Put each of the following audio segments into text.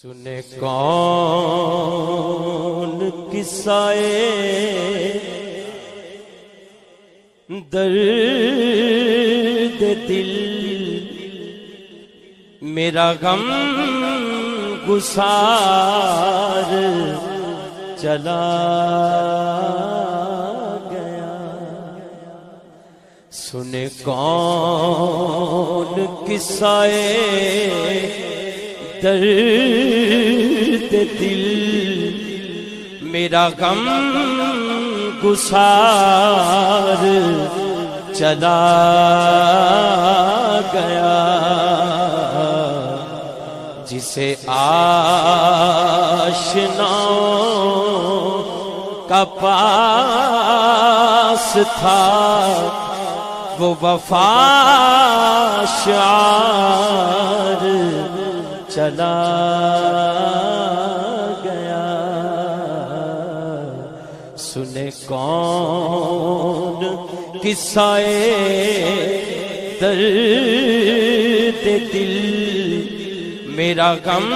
سنے کون قصائے درد دل، میرا غم گسار چلا گیا۔ سنے کون قصائے درد دل، میرا غم گسار چلا گیا۔ جسے آشناؤں کا پاس تھا، وہ وفا شعار چلا گیا۔ سنے کون قصائے درد دل، میرا غم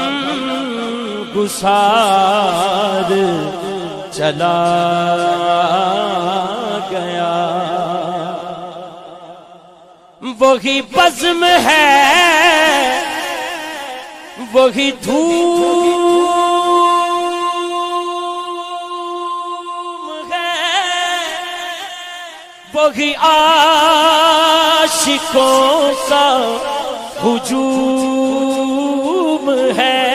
گسار چلا گیا۔ وہی بزم ہے، وہی دھوم ہے، وہی عاشقوں کا ہجوم ہے۔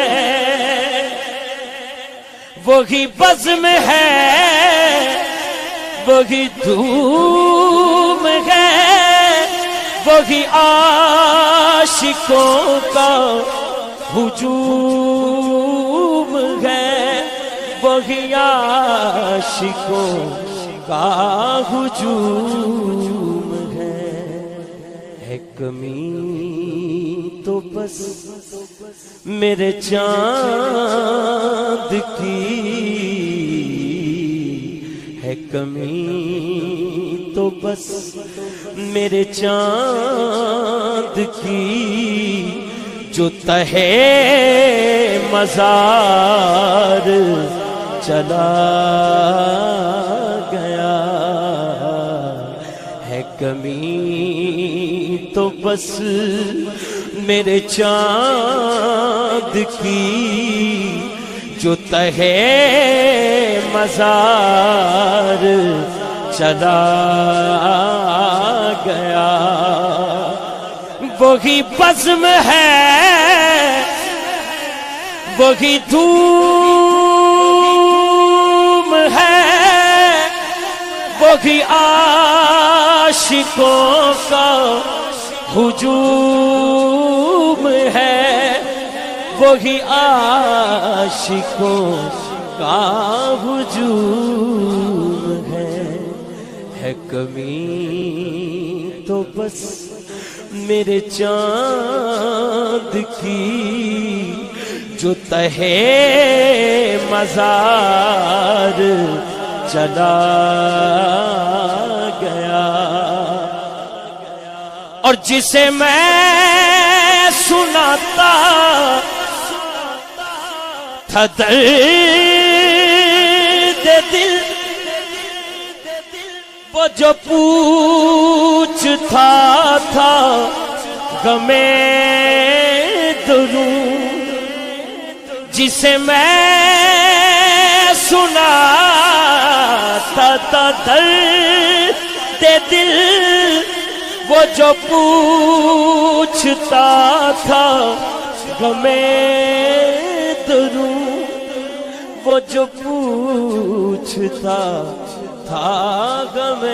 وہی بزم ہے، وہی دھوم ہے، وہی عاشقوں کا ہجوم ہے، وہی عاشقوں کا ہجوم ہے۔ کمی تو بس میرے چاند کی ہے، کمی تو بس میرے چاند کی، جو تہے مزار چلا گیا ہے۔ کمی تو بس میرے چاند کی، جو تہے مزار چلا گیا۔ وہی بزم ہے، وہی دھوم ہے، وہی عاشقوں کا ہجوم ہے، وہی عاشقوں کا ہجوم ہے۔ کمی تو بس میرے چاند کی، جو تہے مزار چلا گیا۔ اور جسے میں سناتا تھا درد دل، وہ جو پوچھتا تھا غمِ درون، جسے میں سناتا تھا درد دل، وہ جو پوچھتا تھا غمِ درون، وہ جو پوچھتا تھا غمِ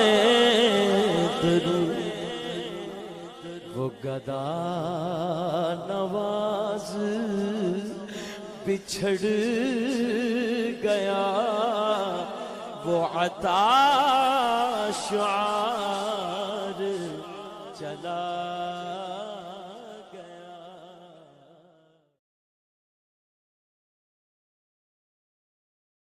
درون، وہ گدا نواز بچھڑ گیا، وہ عطا شعار چلا